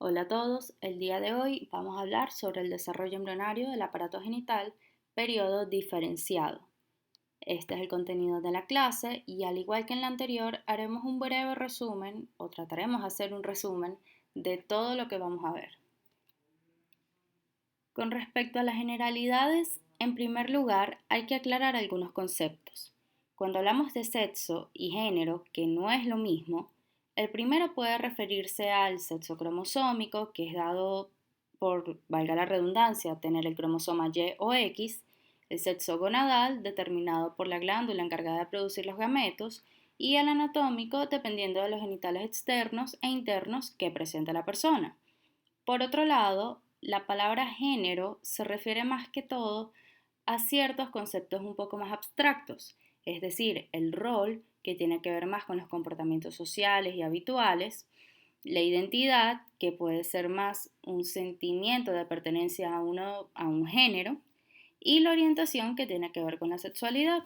Hola a todos, el día de hoy vamos a hablar sobre el desarrollo embrionario del aparato genital, periodo diferenciado. Este es el contenido de la clase y al igual que en la anterior haremos un breve resumen o trataremos de hacer un resumen de todo lo que vamos a ver. Con respecto a las generalidades, en primer lugar hay que aclarar algunos conceptos. Cuando hablamos de sexo y género, que no es lo mismo, el primero puede referirse al sexo cromosómico, que es dado por, valga la redundancia, tener el cromosoma Y o X, el sexo gonadal, determinado por la glándula encargada de producir los gametos, y el anatómico, dependiendo de los genitales externos e internos que presenta la persona. Por otro lado, la palabra género se refiere más que todo a ciertos conceptos un poco más abstractos, es decir, el rol, que tiene que ver más con los comportamientos sociales y habituales, la identidad, que puede ser más un sentimiento de pertenencia a un género, y la orientación, que tiene que ver con la sexualidad.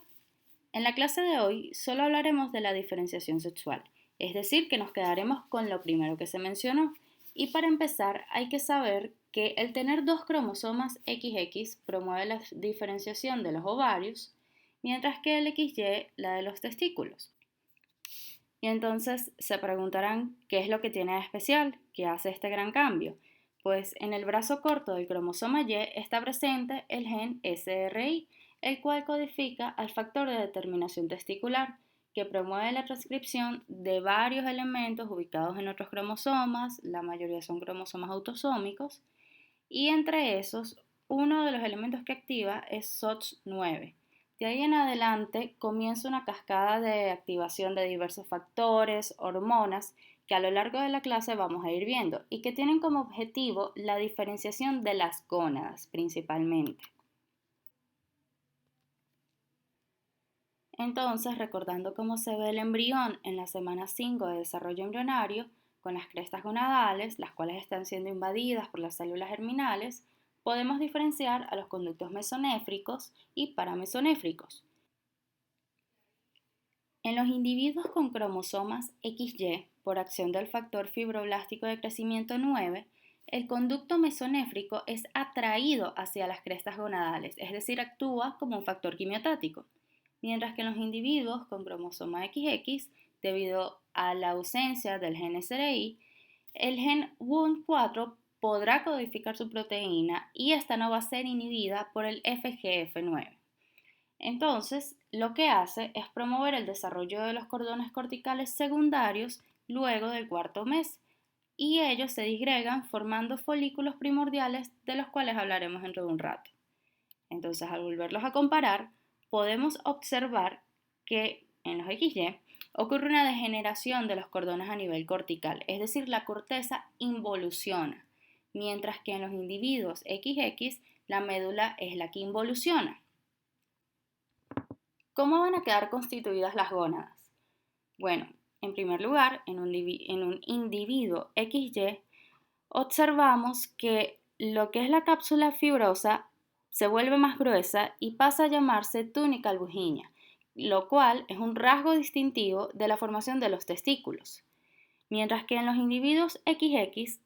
En la clase de hoy solo hablaremos de la diferenciación sexual, es decir, que nos quedaremos con lo primero que se mencionó. Y para empezar hay que saber que el tener dos cromosomas XX promueve la diferenciación de los ovarios, mientras que el XY la de los testículos. Y entonces se preguntarán qué es lo que tiene de especial, qué hace este gran cambio. Pues en el brazo corto del cromosoma Y está presente el gen SRY, el cual codifica al factor de determinación testicular, que promueve la transcripción de varios elementos ubicados en otros cromosomas, la mayoría son cromosomas autosómicos, y entre esos, uno de los elementos que activa es SOX9. De ahí en adelante comienza una cascada de activación de diversos factores, hormonas, que a lo largo de la clase vamos a ir viendo y que tienen como objetivo la diferenciación de las gónadas principalmente. Entonces, recordando cómo se ve el embrión en la semana 5 de desarrollo embrionario, con las crestas gonadales, las cuales están siendo invadidas por las células germinales, podemos diferenciar a los conductos mesonéfricos y paramesonéfricos. En los individuos con cromosomas XY, por acción del factor fibroblástico de crecimiento 9, el conducto mesonéfrico es atraído hacia las crestas gonadales, es decir, actúa como un factor quimiotático, mientras que en los individuos con cromosoma XX, debido a la ausencia del gen SRY, el gen WUN4 podrá codificar su proteína y esta no va a ser inhibida por el FGF9. Entonces, lo que hace es promover el desarrollo de los cordones corticales secundarios luego del cuarto mes y ellos se disgregan formando folículos primordiales de los cuales hablaremos dentro de un rato. Entonces, al volverlos a comparar, podemos observar que en los XY ocurre una degeneración de los cordones a nivel cortical, es decir, la corteza involuciona, mientras que en los individuos XX la médula es la que involuciona. ¿Cómo van a quedar constituidas las gónadas? Bueno, en primer lugar, en un individuo XY, observamos que lo que es la cápsula fibrosa se vuelve más gruesa y pasa a llamarse túnica albuginea, lo cual es un rasgo distintivo de la formación de los testículos. Mientras que en los individuos XX,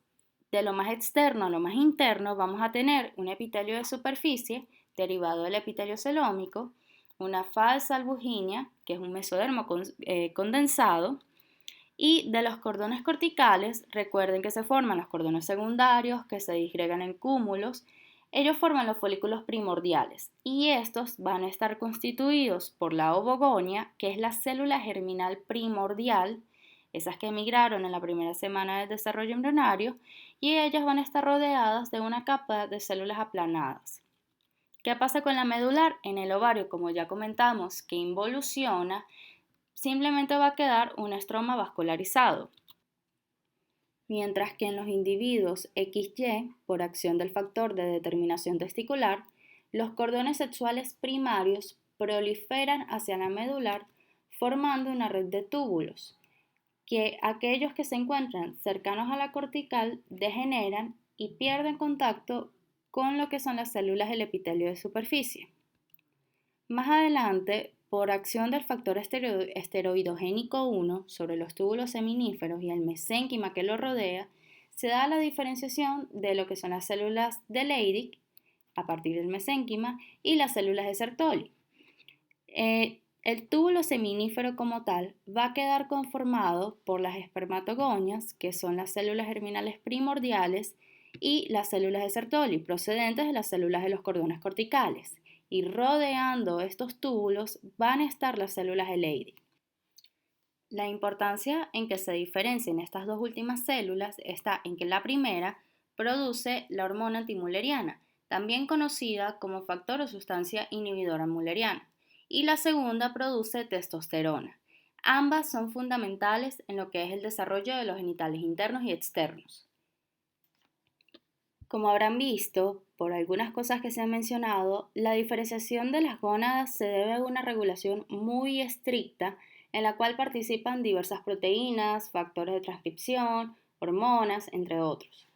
de lo más externo a lo más interno, vamos a tener un epitelio de superficie derivado del epitelio celómico, una falsa albuginea, que es un mesodermo condensado, y de los cordones corticales, recuerden que se forman los cordones secundarios que se disgregan en cúmulos. Ellos forman los folículos primordiales y estos van a estar constituidos por la ovogonia, que es la célula germinal primordial, esas que emigraron en la primera semana del desarrollo embrionario, y ellas van a estar rodeadas de una capa de células aplanadas. ¿Qué pasa con la medular? En el ovario, como ya comentamos, que involuciona, simplemente va a quedar un estroma vascularizado. Mientras que en los individuos XY, por acción del factor de determinación testicular, los cordones sexuales primarios proliferan hacia la medular formando una red de túbulos, que aquellos que se encuentran cercanos a la cortical degeneran y pierden contacto con lo que son las células del epitelio de superficie. Más adelante, por acción del factor esteroidogénico 1 sobre los túbulos seminíferos y el mesénquima que lo rodea, se da la diferenciación de lo que son las células de Leydig a partir del mesénquima y las células de Sertoli. El túbulo seminífero como tal va a quedar conformado por las espermatogonias, que son las células germinales primordiales, y las células de Sertoli, procedentes de las células de los cordones corticales. Y rodeando estos túbulos van a estar las células de Leydig. La importancia en que se diferencien estas dos últimas células está en que la primera produce la hormona antimülleriana, también conocida como factor o sustancia inhibidora mülleriana, y la segunda produce testosterona. Ambas son fundamentales en lo que es el desarrollo de los genitales internos y externos. Como habrán visto, por algunas cosas que se han mencionado, la diferenciación de las gónadas se debe a una regulación muy estricta en la cual participan diversas proteínas, factores de transcripción, hormonas, entre otros.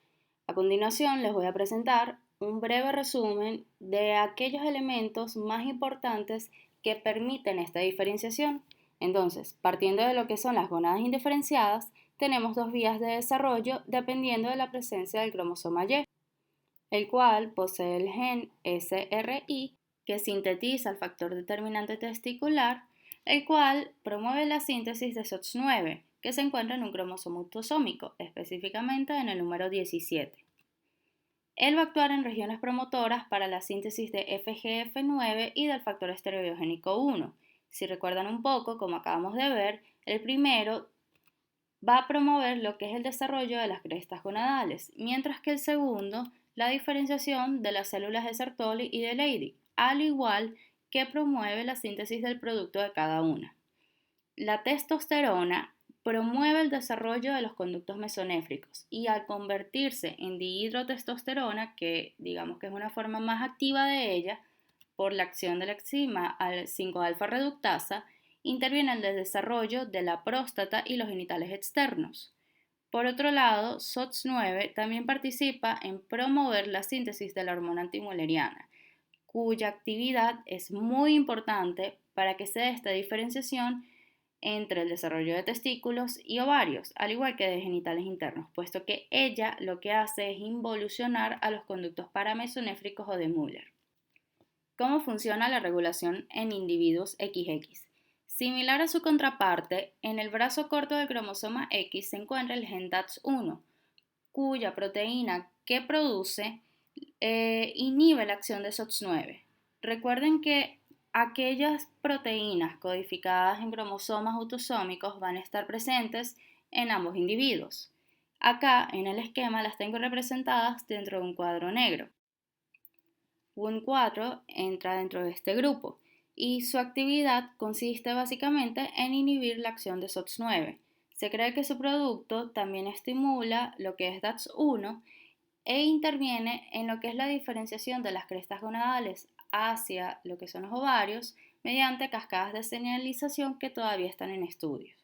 A continuación les voy a presentar un breve resumen de aquellos elementos más importantes que permiten esta diferenciación. Entonces, partiendo de lo que son las gónadas indiferenciadas, tenemos dos vías de desarrollo dependiendo de la presencia del cromosoma Y, el cual posee el gen SRY que sintetiza el factor determinante testicular, el cual promueve la síntesis de SOX9, que se encuentra en un cromosoma autosómico, específicamente en el número 17. Él va a actuar en regiones promotoras para la síntesis de FGF9 y del factor esteroidogénico 1. Si recuerdan un poco, como acabamos de ver, el primero va a promover lo que es el desarrollo de las crestas gonadales, mientras que el segundo la diferenciación de las células de Sertoli y de Leydig, al igual que promueve la síntesis del producto de cada una. La testosterona promueve el desarrollo de los conductos mesonéfricos y al convertirse en dihidrotestosterona, que digamos que es una forma más activa de ella, por la acción de la enzima al 5-alfa reductasa, interviene en el desarrollo de la próstata y los genitales externos. Por otro lado, SOX9 también participa en promover la síntesis de la hormona antimülleriana, cuya actividad es muy importante para que se dé esta diferenciación entre el desarrollo de testículos y ovarios, al igual que de genitales internos, puesto que ella lo que hace es involucionar a los conductos paramesonéfricos o de Müller. ¿Cómo funciona la regulación en individuos XX? Similar a su contraparte, en el brazo corto del cromosoma X se encuentra el gen DAX1, cuya proteína que produce inhibe la acción de SOX9. Recuerden que aquellas proteínas codificadas en cromosomas autosómicos van a estar presentes en ambos individuos. Acá en el esquema las tengo representadas dentro de un cuadro negro. WUN4 entra dentro de este grupo y su actividad consiste básicamente en inhibir la acción de SOX9. Se cree que su producto también estimula lo que es DAX1 e interviene en lo que es la diferenciación de las crestas gonadales hacia lo que son los ovarios mediante cascadas de señalización que todavía están en estudios.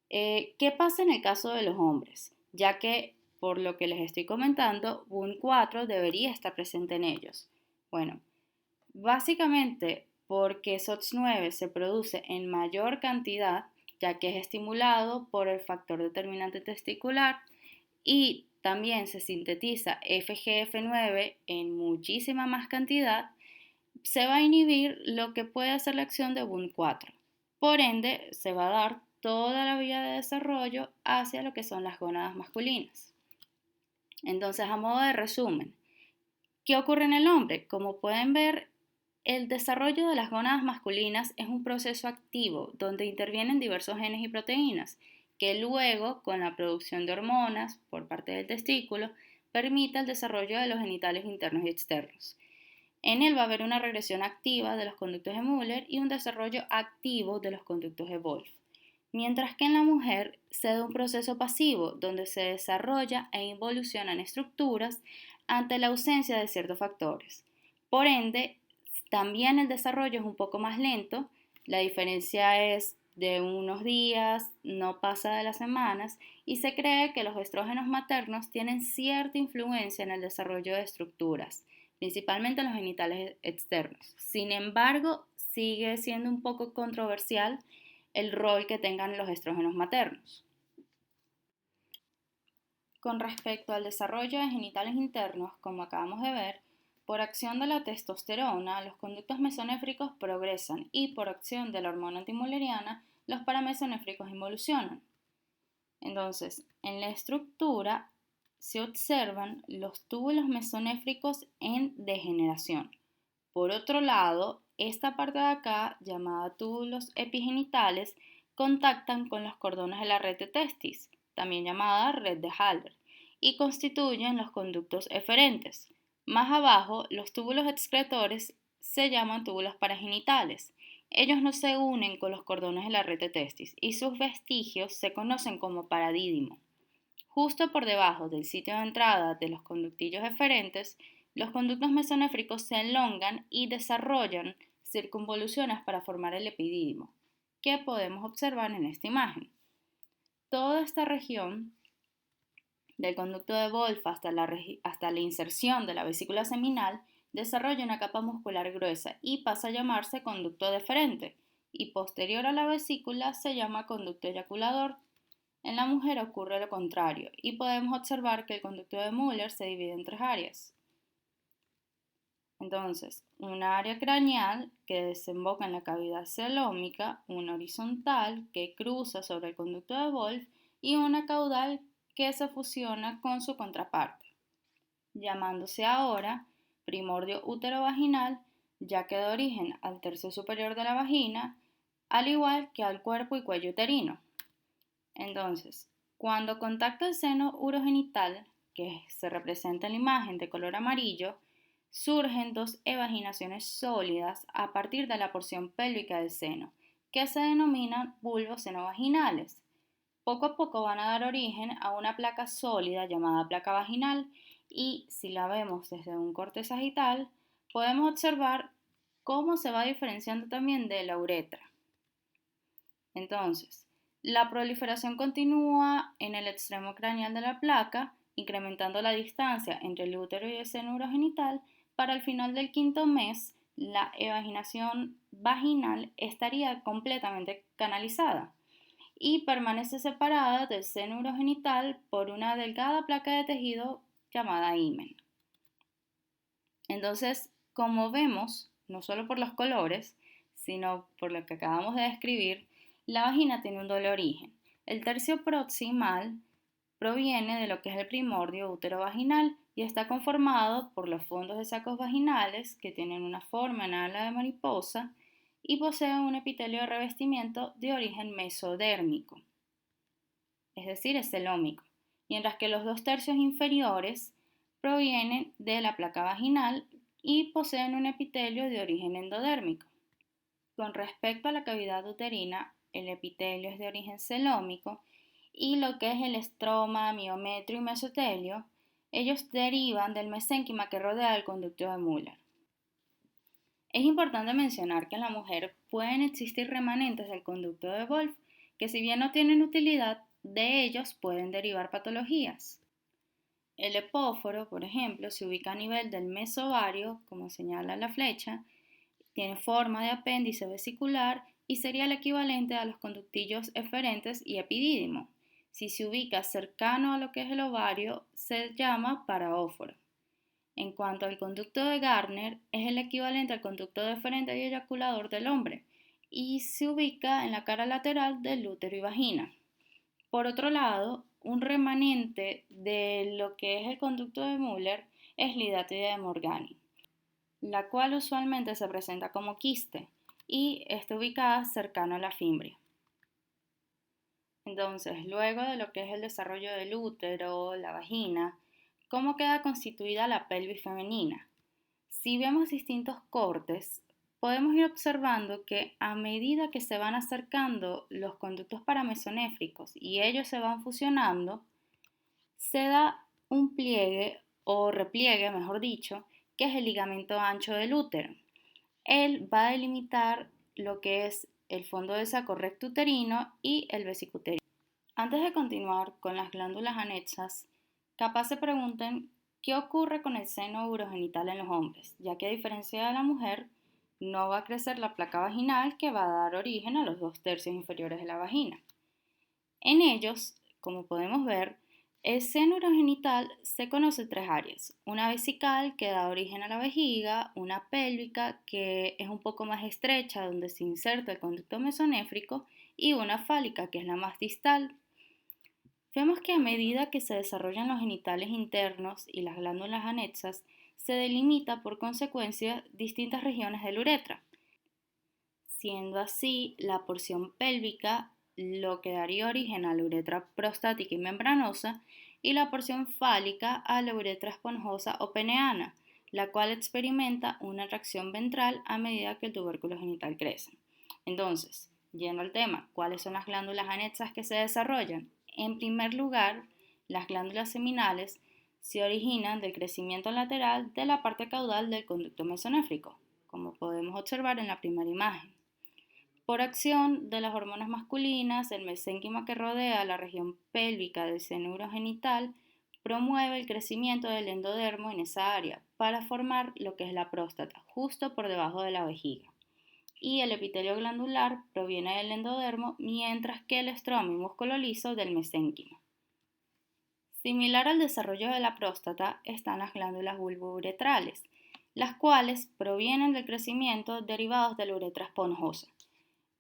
¿Qué pasa en el caso de los hombres? Ya que, por lo que les estoy comentando, WUN4 debería estar presente en ellos. Bueno, básicamente porque SOX9 se produce en mayor cantidad, ya que es estimulado por el factor determinante testicular y también se sintetiza FGF9 en muchísima más cantidad, se va a inhibir lo que puede hacer la acción de WUN4. Por ende, se va a dar toda la vía de desarrollo hacia lo que son las gónadas masculinas. Entonces, a modo de resumen, ¿qué ocurre en el hombre? Como pueden ver, el desarrollo de las gónadas masculinas es un proceso activo donde intervienen diversos genes y proteínas que luego, con la producción de hormonas por parte del testículo, permite el desarrollo de los genitales internos y externos. En él va a haber una regresión activa de los conductos de Müller y un desarrollo activo de los conductos de Wolff. Mientras que en la mujer se da un proceso pasivo donde se desarrolla e involucionan estructuras ante la ausencia de ciertos factores. Por ende, también el desarrollo es un poco más lento, la diferencia es de unos días, no pasa de las semanas, y se cree que los estrógenos maternos tienen cierta influencia en el desarrollo de estructuras, principalmente en los genitales externos. Sin embargo, sigue siendo un poco controversial el rol que tengan los estrógenos maternos. Con respecto al desarrollo de genitales internos, como acabamos de ver, por acción de la testosterona, los conductos mesonéfricos progresan y por acción de la hormona antimülleriana, los paramesonéfricos involucionan. Entonces, en la estructura se observan los túbulos mesonéfricos en degeneración. Por otro lado, esta parte de acá, llamada túbulos epigenitales, contactan con los cordones de la red de testis, también llamada red de Haller, y constituyen los conductos eferentes. Más abajo, los túbulos excretores se llaman túbulos paragenitales. Ellos no se unen con los cordones de la red de testis y sus vestigios se conocen como paradídimo. Justo por debajo del sitio de entrada de los conductillos eferentes, los conductos mesonéfricos se elongan y desarrollan circunvoluciones para formar el epidídimo, que podemos observar en esta imagen. Toda esta región del conducto de Wolff hasta la inserción de la vesícula seminal desarrolla una capa muscular gruesa y pasa a llamarse conducto deferente, y posterior a la vesícula se llama conducto eyaculador. En la mujer ocurre lo contrario y podemos observar que el conducto de Müller se divide en tres áreas. Entonces, una área craneal que desemboca en la cavidad celómica, una horizontal que cruza sobre el conducto de Wolff y una caudal que se fusiona con su contraparte, llamándose ahora primordio útero-vaginal, ya que da origen al tercio superior de la vagina, al igual que al cuerpo y cuello uterino. Entonces, cuando contacta el seno urogenital, que se representa en la imagen de color amarillo, surgen dos evaginaciones sólidas a partir de la porción pélvica del seno, que se denominan bulbos senovaginales. Poco a poco van a dar origen a una placa sólida llamada placa vaginal y si la vemos desde un corte sagital, podemos observar cómo se va diferenciando también de la uretra. Entonces, la proliferación continúa en el extremo craneal de la placa, incrementando la distancia entre el útero y el seno urogenital. Para el final del quinto mes, la evaginación vaginal estaría completamente canalizada y permanece separada del seno urogenital por una delgada placa de tejido llamada himen. Entonces, como vemos, no solo por los colores, sino por lo que acabamos de describir, la vagina tiene un doble origen. El tercio proximal proviene de lo que es el primordio útero vaginal y está conformado por los fondos de sacos vaginales que tienen una forma en ala de mariposa y poseen un epitelio de revestimiento de origen mesodérmico, es decir, es celómico, mientras que los dos tercios inferiores provienen de la placa vaginal y poseen un epitelio de origen endodérmico. Con respecto a la cavidad uterina, el epitelio es de origen celómico y lo que es el estroma, miometrio y mesotelio, ellos derivan del mesénquima que rodea el conducto de Müller. Es importante mencionar que en la mujer pueden existir remanentes del conducto de Wolff, que si bien no tienen utilidad, de ellos pueden derivar patologías. El epóforo, por ejemplo, se ubica a nivel del mesovario, como señala la flecha, tiene forma de apéndice vesicular y sería el equivalente a los conductillos eferentes y epidídimo. Si se ubica cercano a lo que es el ovario, se llama paraóforo. En cuanto al conducto de Gardner, es el equivalente al conducto deferente y eyaculador del hombre y se ubica en la cara lateral del útero y vagina. Por otro lado, un remanente de lo que es el conducto de Müller es la hidatidia de Morgani, la cual usualmente se presenta como quiste y está ubicada cercano a la fimbria. Entonces, luego de lo que es el desarrollo del útero, la vagina, ¿cómo queda constituida la pelvis femenina? Si vemos distintos cortes, podemos ir observando que a medida que se van acercando los conductos paramesonéfricos y ellos se van fusionando, se da un pliegue o repliegue, mejor dicho, que es el ligamento ancho del útero. Él va a delimitar lo que es el fondo del saco recto uterino y el vesicuterino. Antes de continuar con las glándulas anexas, capaz se pregunten qué ocurre con el seno urogenital en los hombres, ya que a diferencia de la mujer, no va a crecer la placa vaginal que va a dar origen a los dos tercios inferiores de la vagina. En ellos, como podemos ver, El seno urogenital se conoce en tres áreas: una vesical que da origen a la vejiga, una pélvica que es un poco más estrecha donde se inserta el conducto mesonéfrico y una fálica que es la más distal. Vemos que a medida que se desarrollan los genitales internos y las glándulas anexas, se delimita por consecuencia distintas regiones de la uretra, siendo así la porción pélvica lo que daría origen a la uretra prostática y membranosa y la porción fálica a la uretra esponjosa o peneana, la cual experimenta una reacción ventral a medida que el tubérculo genital crece. Entonces, yendo al tema, ¿cuáles son las glándulas anexas que se desarrollan? En primer lugar, las glándulas seminales se originan del crecimiento lateral de la parte caudal del conducto mesonéfrico, como podemos observar en la primera imagen. Por acción de las hormonas masculinas, el mesénquima que rodea la región pélvica del seno urogenital promueve el crecimiento del endodermo en esa área para formar lo que es la próstata, justo por debajo de la vejiga. Y el epitelio glandular proviene del endodermo, mientras que el estroma y músculo liso del mesénquima. Similar al desarrollo de la próstata están las glándulas bulbouretrales, las cuales provienen del crecimiento derivados de la uretra esponjosa.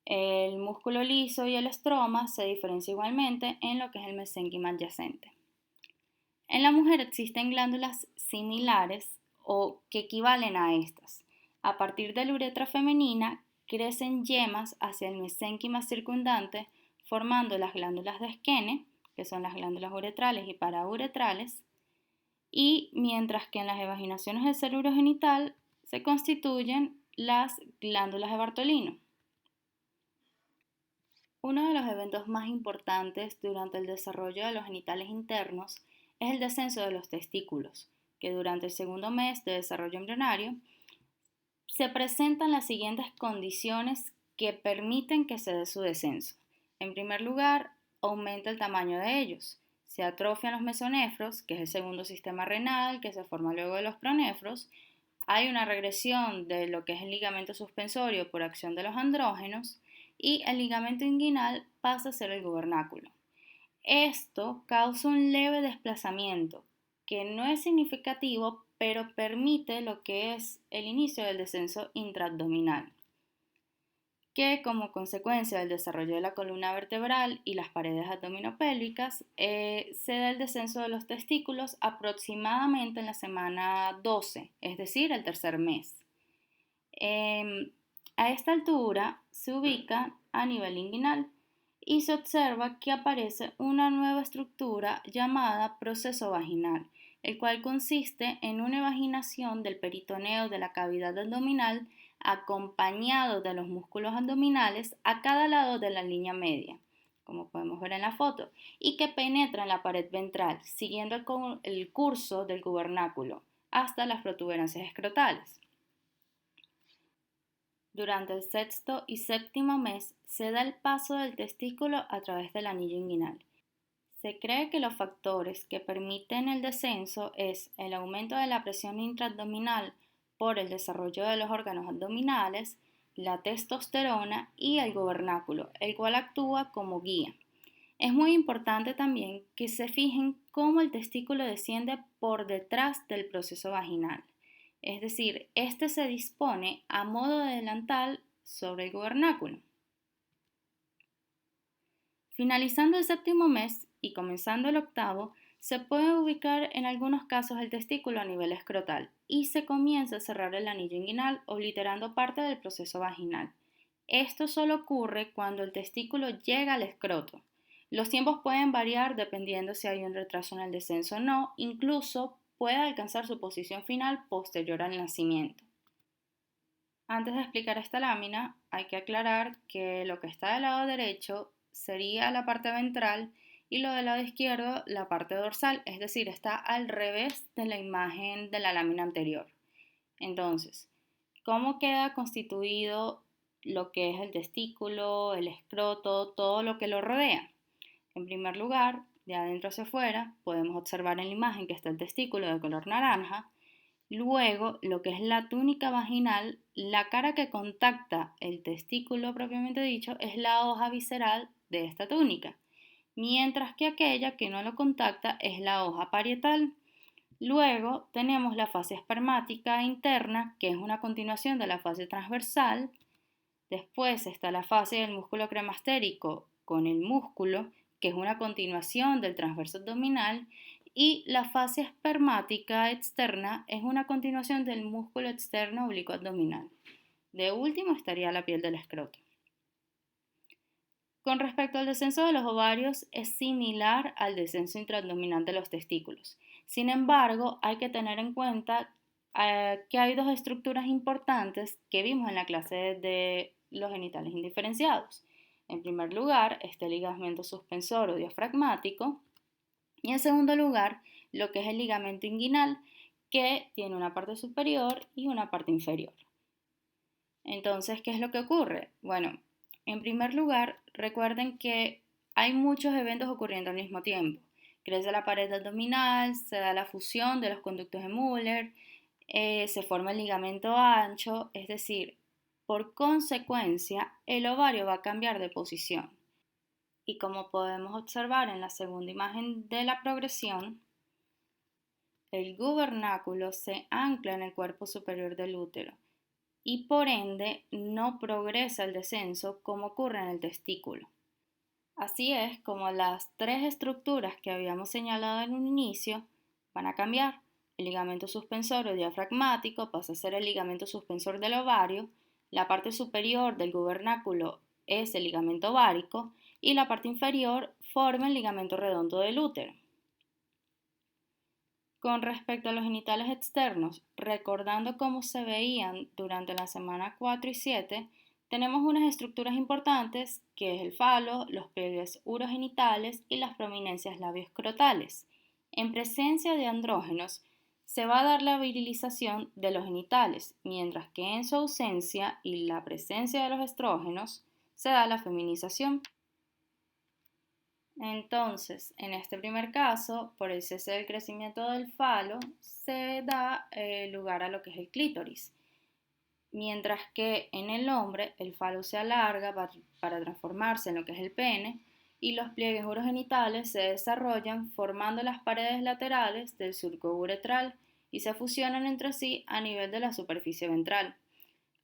El músculo liso y el estroma se diferencian igualmente en lo que es el mesénquima adyacente. En la mujer existen glándulas similares o que equivalen a estas. A partir de la uretra femenina crecen yemas hacia el mesénquima circundante, formando las glándulas de Skene, que son las glándulas uretrales y parauretrales, y mientras que en las evaginaciones del seno urogenital se constituyen las glándulas de Bartolino. Uno de los eventos más importantes durante el desarrollo de los genitales internos es el descenso de los testículos, que durante el segundo mes de desarrollo embrionario se presentan las siguientes condiciones que permiten que se dé su descenso. En primer lugar, aumenta el tamaño de ellos. Se atrofian los mesonefros, que es el segundo sistema renal que se forma luego de los pronefros. Hay una regresión de lo que es el ligamento suspensorio por acción de los andrógenos y el ligamento inguinal pasa a ser el gubernáculo. Esto causa un leve desplazamiento que no es significativo, pero permite lo que es el inicio del descenso intraabdominal, que como consecuencia del desarrollo de la columna vertebral y las paredes abdominopélvicas, se da el descenso de los testículos aproximadamente en la semana 12, es decir, el tercer mes. A esta altura se ubica a nivel inguinal y se observa que aparece una nueva estructura llamada proceso vaginal, el cual consiste en una evaginación del peritoneo de la cavidad abdominal acompañado de los músculos abdominales a cada lado de la línea media, como podemos ver en la foto, y que penetra en la pared ventral, siguiendo el curso del gubernáculo hasta las protuberancias escrotales. Durante el sexto y séptimo mes se da el paso del testículo a través del anillo inguinal. Se cree que los factores que permiten el descenso es el aumento de la presión intraabdominal por el desarrollo de los órganos abdominales, la testosterona y el gubernáculo, el cual actúa como guía. Es muy importante también que se fijen cómo el testículo desciende por detrás del proceso vaginal. Es decir, este se dispone a modo de delantal sobre el gubernáculo. Finalizando el séptimo mes y comenzando el octavo, se puede ubicar en algunos casos el testículo a nivel escrotal y se comienza a cerrar el anillo inguinal, obliterando parte del proceso vaginal. Esto solo ocurre cuando el testículo llega al escroto. Los tiempos pueden variar dependiendo si hay un retraso en el descenso o no, incluso puede alcanzar su posición final posterior al nacimiento. Antes de explicar esta lámina, hay que aclarar que lo que está del lado derecho sería la parte ventral y lo del lado izquierdo la parte dorsal, es decir, está al revés de la imagen de la lámina anterior. Entonces, ¿cómo queda constituido lo que es el testículo, el escroto, todo lo que lo rodea? En primer lugar, de adentro hacia afuera, podemos observar en la imagen que está el testículo de color naranja. Luego, lo que es la túnica vaginal, la cara que contacta el testículo propiamente dicho es la hoja visceral de esta túnica. mientras que aquella que no lo contacta es la hoja parietal. Luego tenemos la fase espermática interna, que es una continuación de la fase transversal. Después está la fase del músculo cremastérico con el músculo, que es una continuación del transverso abdominal, y la fase espermática externa es una continuación del músculo externo oblicuo abdominal. De último estaría la piel del escroto. Con respecto al descenso de los ovarios, es similar al descenso intraabdominal de los testículos. Sin embargo, hay que tener en cuenta que hay dos estructuras importantes que vimos en la clase de los genitales indiferenciados. En primer lugar, está el ligamento suspensor o diafragmático, y en segundo lugar, lo que es el ligamento inguinal, que tiene una parte superior y una parte inferior. Entonces, ¿qué es lo que ocurre? Bueno, en primer lugar, recuerden que hay muchos eventos ocurriendo al mismo tiempo. Crece la pared abdominal, se da la fusión de los conductos de Müller, se forma el ligamento ancho, es decir, por consecuencia, el ovario va a cambiar de posición. Y como podemos observar en la segunda imagen de la progresión, el gubernáculo se ancla en el cuerpo superior del útero y por ende no progresa el descenso como ocurre en el testículo. Así es como las tres estructuras que habíamos señalado en un inicio van a cambiar. El ligamento suspensor o diafragmático pasa a ser el ligamento suspensor del ovario, la parte superior del gubernáculo es el ligamento ovárico y la parte inferior forma el ligamento redondo del útero. Con respecto a los genitales externos, recordando cómo se veían durante la semana 4 y 7, tenemos unas estructuras importantes que es el falo, los pliegues urogenitales y las prominencias labioescrotales. En presencia de andrógenos, se va a dar la virilización de los genitales, mientras que en su ausencia y la presencia de los estrógenos, se da la feminización. Entonces, en este primer caso, por el cese del crecimiento del falo, se da lugar a lo que es el clítoris, mientras que en el hombre el falo se alarga para transformarse en lo que es el pene y los pliegues urogenitales se desarrollan formando las paredes laterales del surco uretral y se fusionan entre sí a nivel de la superficie ventral.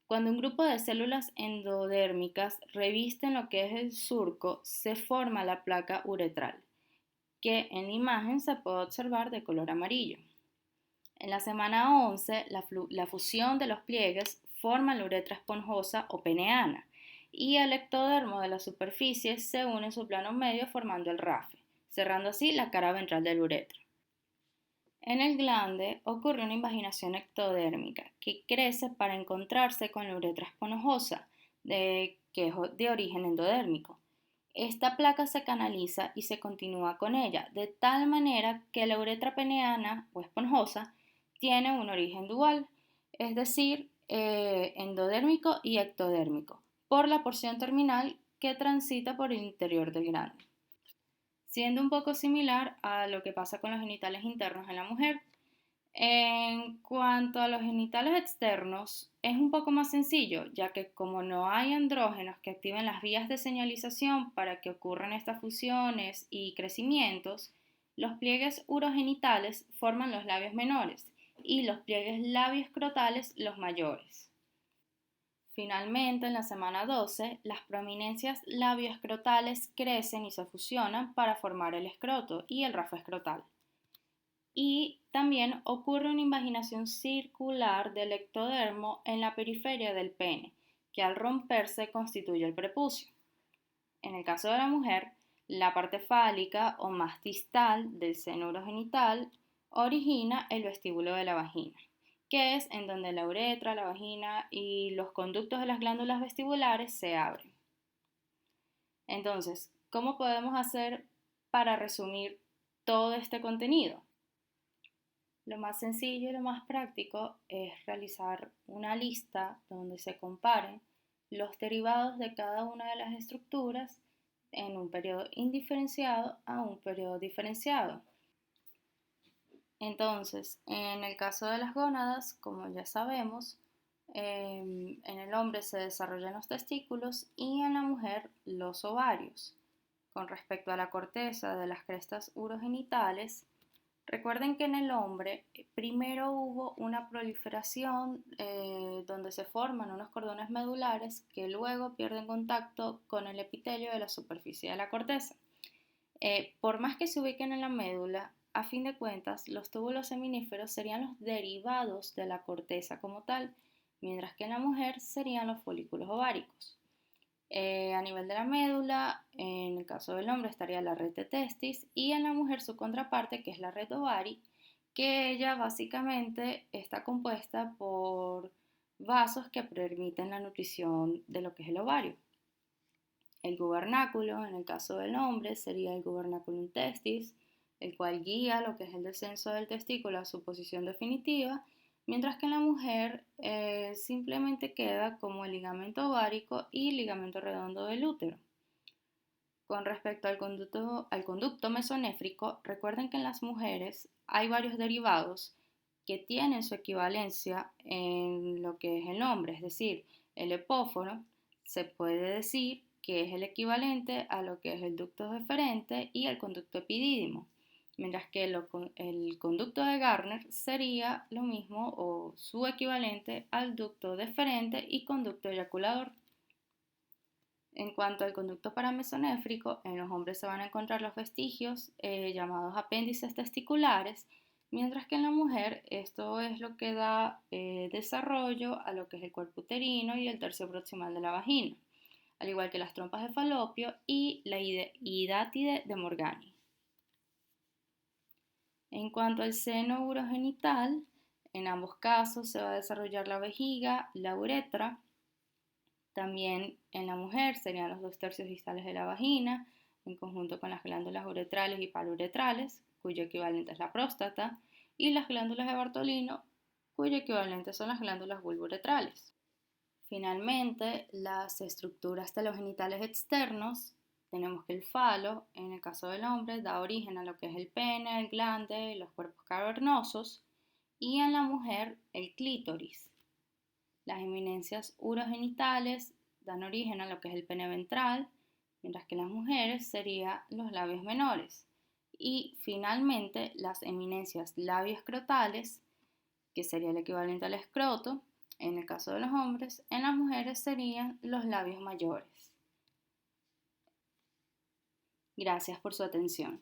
Cuando un grupo de células endodérmicas revisten lo que es el surco, se forma la placa uretral, que en la imagen se puede observar de color amarillo. En la semana 11, la fusión de los pliegues forma la uretra esponjosa o peneana y el ectodermo de la superficie se une en su plano medio formando el rafe, cerrando así la cara ventral del uretra. En el glande ocurre una invaginación ectodérmica que crece para encontrarse con la uretra esponjosa, que es de origen endodérmico. Esta placa se canaliza y se continúa con ella, de tal manera que la uretra peneana o esponjosa tiene un origen dual, es decir, endodérmico y ectodérmico, por la porción terminal que transita por el interior del glande, siendo un poco similar a lo que pasa con los genitales internos en la mujer. En cuanto a los genitales externos, es un poco más sencillo, ya que como no hay andrógenos que activen las vías de señalización para que ocurran estas fusiones y crecimientos, los pliegues urogenitales forman los labios menores y los pliegues labioescrotales los mayores. Finalmente, en la semana 12, las prominencias labioescrotales crecen y se fusionan para formar el escroto y el rafe escrotal. Y también ocurre una invaginación circular del ectodermo en la periferia del pene, que al romperse constituye el prepucio. En el caso de la mujer, la parte fálica o más distal del seno urogenital origina el vestíbulo de la vagina, que es en donde la uretra, la vagina y los conductos de las glándulas vestibulares se abren. Entonces, ¿cómo podemos hacer para resumir todo este contenido? Lo más sencillo y lo más práctico es realizar una lista donde se comparen los derivados de cada una de las estructuras en un periodo indiferenciado a un periodo diferenciado. Entonces, en el caso de las gónadas, como ya sabemos, en el hombre se desarrollan los testículos y en la mujer los ovarios. Con respecto a la corteza de las crestas urogenitales, recuerden que en el hombre primero hubo una proliferación donde se forman unos cordones medulares que luego pierden contacto con el epitelio de la superficie de la corteza. Por más que se ubiquen en la médula, a fin de cuentas, los túbulos seminíferos serían los derivados de la corteza como tal, mientras que en la mujer serían los folículos ováricos. A nivel de la médula, en el caso del hombre estaría la red de testis y en la mujer su contraparte, que es la red ovari, que ella básicamente está compuesta por vasos que permiten la nutrición de lo que es el ovario. El gubernáculo, en el caso del hombre, sería el gubernaculum testis, el cual guía lo que es el descenso del testículo a su posición definitiva, mientras que en la mujer simplemente queda como el ligamento ovárico y ligamento redondo del útero. Con respecto al conducto mesonéfrico, recuerden que en las mujeres hay varios derivados que tienen su equivalencia en lo que es el hombre, es decir, el epóforo se puede decir que es el equivalente a lo que es el ducto deferente y el conducto epidídimo, mientras que el conducto de Gardner sería lo mismo o su equivalente al ducto deferente y conducto eyaculador. En cuanto al conducto paramesonéfrico, en los hombres se van a encontrar los vestigios llamados apéndices testiculares, mientras que en la mujer esto es lo que da desarrollo a lo que es el cuerpo uterino y el tercio proximal de la vagina, al igual que las trompas de falopio y la hidátide de Morgani. En cuanto al seno urogenital, en ambos casos se va a desarrollar la vejiga, la uretra. También en la mujer serían los 2/3 distales de la vagina, en conjunto con las glándulas uretrales y paluretrales, cuyo equivalente es la próstata, y las glándulas de Bartolino, cuyo equivalente son las glándulas vulvuretrales. Finalmente, las estructuras telogenitales externos, tenemos que el falo, en el caso del hombre, da origen a lo que es el pene, el glande, los cuerpos cavernosos, y en la mujer, el clítoris. Las eminencias urogenitales dan origen a lo que es el pene ventral, mientras que en las mujeres serían los labios menores. Y finalmente las eminencias labioescrotales, que sería el equivalente al escroto, en el caso de los hombres, en las mujeres serían los labios mayores. Gracias por su atención.